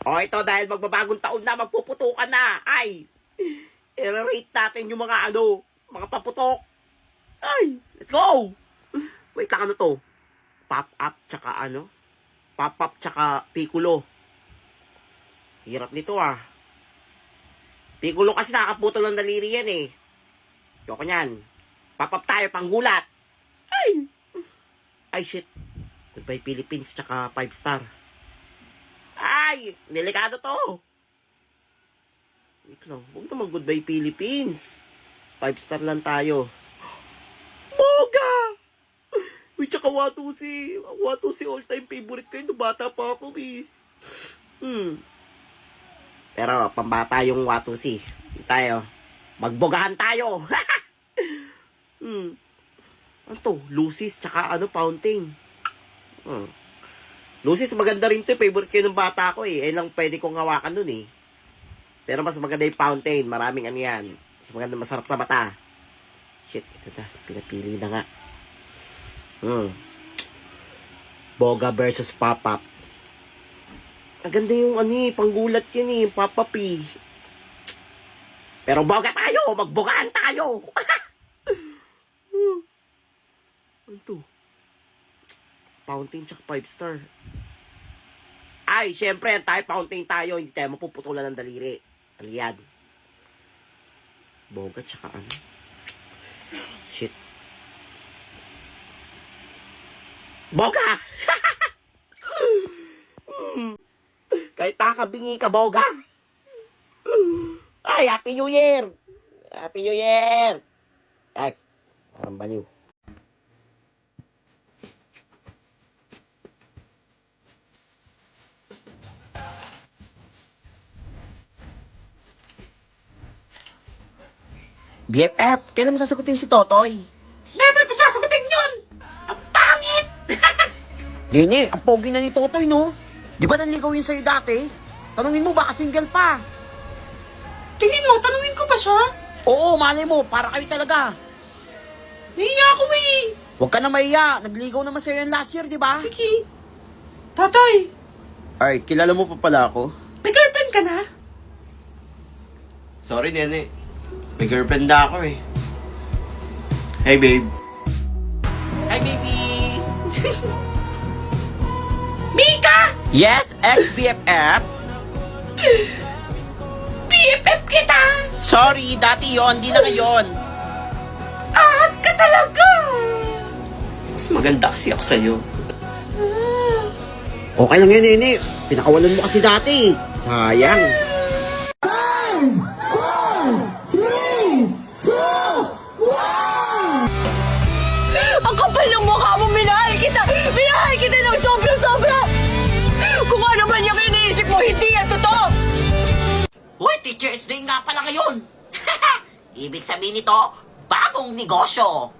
O ito, dahil magbabagong taon na, magpuputukan na. Ay, i-rate natin yung mga mga paputok. Ay, let's go! Wait lang, ano to? Pop-up tsaka Pop-up tsaka Piccolo. Hirap nito ah. Piccolo kasi nakakaputol ng daliri yan eh. Yoko nyan. Pop-up tayo, panggulat. Ay shit. Goodbye Philippines tsaka 5 star. Ay, delikado to. Wait lang, huwag naman goodbye Philippines. 5 star lang tayo. Boga! Uy, tsaka Watusi. Watusi all time favorite ko yun. Bata pa ako eh. Pero pambata yung Watusi. Tayo. Magbogahan tayo. Ano to? Lucis tsaka Fountain. Lucis maganda rin to. Favorite ko ng bata ko eh. Ayun lang pwede kong hawakan dun eh. Pero mas maganda yung Fountain. Maraming yan. Mas maganda, masarap sa mata. Shit, ito na. Pinapili na nga. Boga versus Pop-up. Ang ganda yung panggulat yun eh. Pop-up eh. Pero boga tayo! Magbogaan tayo! Ano to? Fountain tsaka 5 star. Ay, syempre, tayo Fountain tayo. Hindi tayo mapuputulan ng daliri. Aliyan. Boga tsaka Shit. Boga! Kahit nakabingi ka, Boga. Ay, Happy New Year! Happy New Year! Ay, parang baliw. BFF, kailan mo sasagutin si Totoy? Never ko sasagutin yun! Ang pangit! Nene, ang pogi na ni Totoy, no? Di ba nanligaw yun sa'yo dati? Tanungin mo, baka single pa. Tingin mo, tanungin ko ba siya? Oo, malay mo, para kayo talaga. Nahiya ako eh. Huwag ka na mahiya, nagligaw naman sa'yo yan last year, di ba? Sige. Totoy, Ay, kilala mo pa pala ako? may girlfriend ka na? Sorry, Nene. May girlfriend na ako eh. Hey, babe. Hi, baby! Mika! Yes, ex-BFF? BFF kita! Sorry, dati yon, di na ngayon. Ahas ka talaga! Mas maganda kasi ako sa'yo. Okay lang yan, Nene. Pinakawalan mo kasi dati. Sayang. Ang kapal ng mukha mo, minahal kita! Minahal kita ng sobra-sobra! Kung ano man yung iniisip mo, hindi yan totoo! Hoy, Teacher's Day nga pala ngayon. Ibig sabihin nito, bagong negosyo.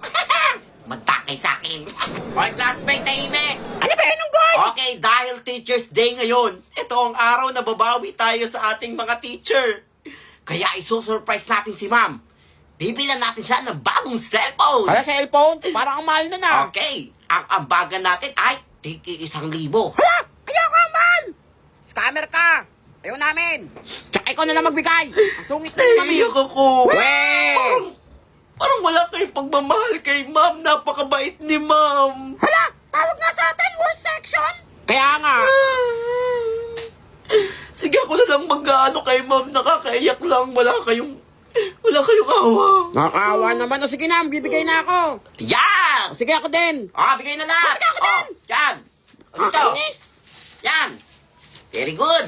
Magtakay sa akin. Hoy, classmate, tahimik. Ano ba yun, Unggoy? Okay, dahil Teacher's Day ngayon, ito ang araw na babawi tayo sa ating mga teacher. Kaya isusurprise natin si ma'am. Bibilan natin siya ng bagong cellphone. Para cellphone? Parang ang mahal na na. Okay, ang ambagan natin ay tiki 1,000. Hala! Ayaw ka, man! Scammer ka! Ayaw namin! Tsaka ikaw na lang magbigay! Ang sungit na ni mami! Naiyak ako. Weh! Parang wala kayong pagmamahal kay ma'am. Napakabait ni ma'am. Hala! Tawag nga sa atin! Worst section! Kaya nga! Sige, ako na lang mag-ano kay ma'am. Nakakaiyak lang. Wala kayong awa. Nakakaawa naman. O sige na, bibigay na ako! Yan! O sige ako din! Bigay na lahat. Sige, ako din! Yan. O dito. Inis! Yan. Very good.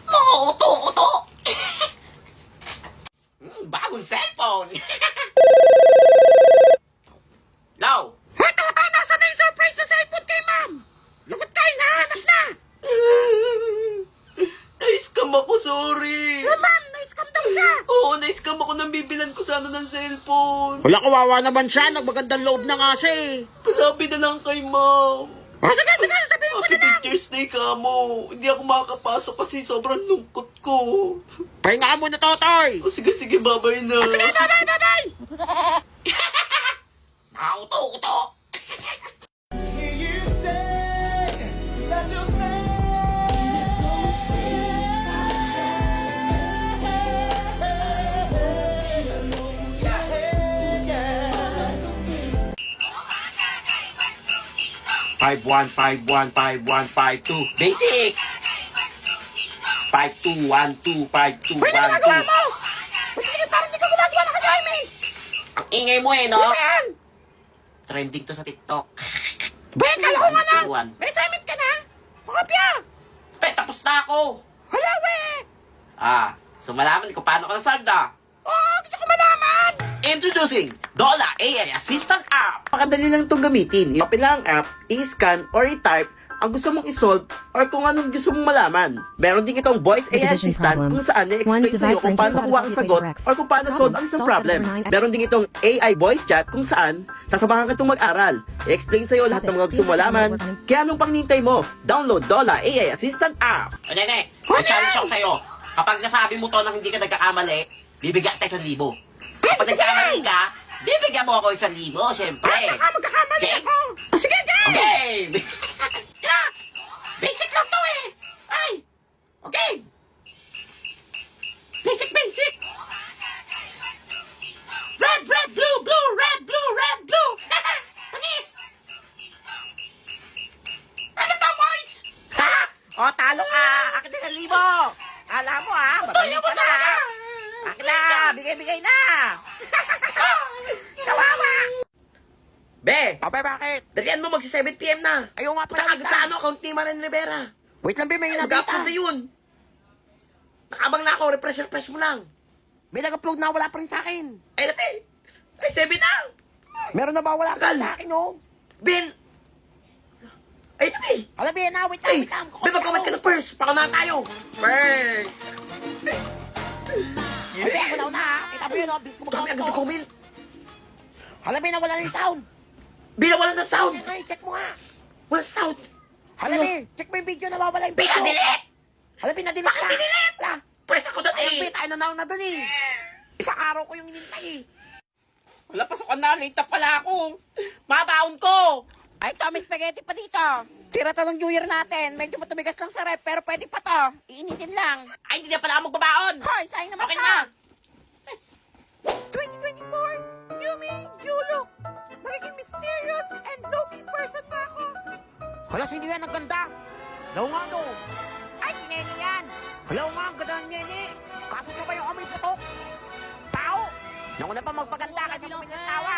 Mga uto-uto. Bagong cellphone. Low. Heto tayo! Nasaan na yung surprise na cellphone kay ma'am? Lugot tayo! Nahanap na! Na-scam ako, sorry. Ma'am! Na-scam daw siya! Oo, na-scam ako nang bibilan ko sana ng cellphone. Wala, kawawa naman siya. Nagmagandang loob na nga siya eh. Pasabi na lang kay ma'am. O sige, sige! Sabihin ko Happy na lang! Teacher's Day ka mo. Hindi ako makakapasok kasi sobrang lungkot ko. Pahinga ka muna, Totoy! O sige, babay na. Sige, bye-bye! Bye-bye! Nakauto-uto. 51515152. Basic! 52125212. Pwede na nagawa mo! Parang di ka gumagawa ng assignment! Ang ingay mo no? Ano yan? Trending to sa TikTok. Ben, kala ko nga na! 121. May assignment ka na? Makapya! Tapos na ako! Hala, we! So malaman ko paano ka nasolve na. Oh, gusto ko malaman! Introducing Dola AI Assistant App. Pakadali lang itong gamitin. I-open lang ang app, i-scan or i-type ang gusto mong i-solve or kung anong gusto mong malaman. Meron din itong Voice AI Division Assistant problem. kung saan One, i-explain sa'yo divide kung for paano into kuha ang sagot Correct. or kung paano solve ang isang problem. Meron din itong AI Voice Chat kung saan sasabahan ka itong mag-aral. I-explain sa'yo lahat ng mga gusto mong malaman. Kaya anong panghintay mo? Download Dola AI Assistant App. O nene, may challenge ako sa'yo. Kapag nasabi mo to nang hindi ka nagkakamali, bibigyan kita 1,000. Kapag nagkamali ka, bibigyan mo ako 1,000, syempre. Saka magkakamali Okay. ako! Oh, sige, game! Okay! Kaya, basic lang to eh! Ay! Okay! Basic, basic! Red, red, blue, blue, red, blue, red, blue! Panis! Ano to, boys? Ha? O, talo ka! Akin na 1,000! Alam mo ha, magaling ka na ha! Akin na! Bigay-bigay na! Kawawa! Be! Abe, bakit? Dalian mo magsi 7 PM na! Ayaw nga pala Punta ka sa ano, account ni Maren Rivera. Wait lang, Be, may Nag-upload nakita. na yun. Nakabang na ako, refresh mo lang. May nag-upload na, wala pa rin sa akin. Ay, napi! Ay, 7 na! Meron na ba? Wala pa rin Tagal. sa akin, oh. Ben! Ay, napi! Alam, Be, na, wait lang, Ay, wait lang. may mag-comment ka na first. Pakunahan tayo. First. Ay, Be, ako na, ha? Kita mo yun, oh. Bilis mo Dami mag-comment, agad oh. comment. Alam, Be, na wala na yung sound. Binawalan ng sound. Ay, check mo nga. Walang sound. Alam, Ano? Be, check mo yung video, nawawala yung video. Pinadelete. Alam, Be, na-delete Bakit ka. dinelete? Wala. Press ako doon Alam, Be, eh. tayo na doon eh. Isang araw ko yung inintay eh. Wala, pasukan na. Late na pala ako. Mabaon ko. Ay, ito, may spaghetti pa dito. Tira to ng New Year natin. Medyo matumigas lang sa rep, pero pwede pa to. Iinitin lang. Ay, hindi na pala ako magbabaon. Hoy, sayang naman Okay ka. na. 2024, Yumi, Yulo. Magiging mysterious and low-key person na ako. Hala, sino yan? Ang ganda. Daw nga, no. Ay, si Nene yan. Hala nga, ang ganda ng Nene. Kaso siya ba yung amoy putok? Tao. Nauna pa magpaganda kasi pumin ng tawa.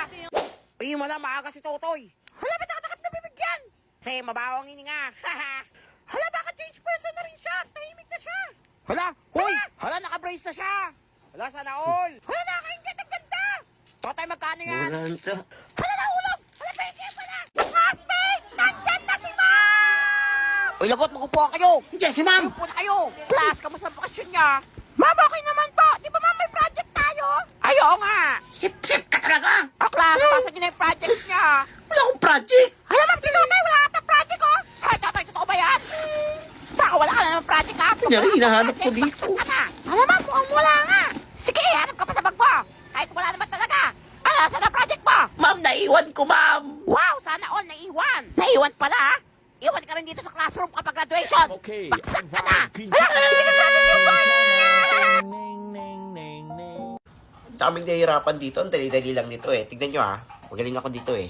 Uy, wala, maaga si Totoy. Hala, ba't nakatakap na bibigyan? Kasi mabaho ang hininga. Hala, baka change person na rin siya. Tahimik na siya. Hala, hoy. Hala, naka-brace na siya. Hala, sana all. Hala, nakakaingit. Ang ganda. Totoy, magkano yan? Walang to. Hala, nahulog. Hala, peke pa na. Classmate, nandyan na si Ma'am. Uy, lagot, makupuha kayo. Hindi, si ma'am. Makupuha na kayo. Class, kamusta ang bakasyon niya? Ma'am, okay naman po. Di ba, Ma'am, may project tayo? Ay, oo nga. Sip-sip ka talaga. Class, pasa niyo na yung projects niya. Wala akong project. Hala, Ma'am, si Totoy, wala ka ng project, oh. Hay, Totoy, totoo ba yan? Baka wala ka na ng project, ha? Kanya, hinahanap ko Project, dito. baksak ka na. Hala, Ma'am, mukhang wala nga. Sige, hanap ka pa sa bag mo. Kahit wala naman talaga. Ano, saan ang project mo? Ma'am, naiwan ko, ma'am. Wow, sana all naiwan. Naiwan pala, ha? Iwan ka rin dito sa classroom kapag graduation. Okay, Baksak ka na. I'm Hala, hindi ka graduation, boy! Ang daming nahihirapan dito. Ang dali-dali lang dito eh. Tignan nyo magaling ako dito eh.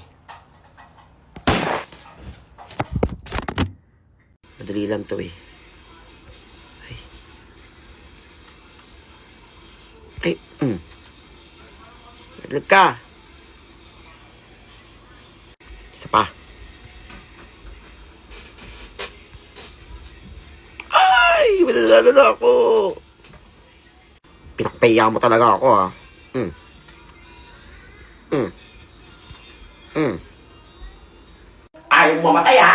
Madali lang to eh. Ay. Ay, Naglag ka. Isa pa. Ay, mananalo na ako. Pinakpahiya mo talaga ako, ha. Ayaw mo mamatay, ha?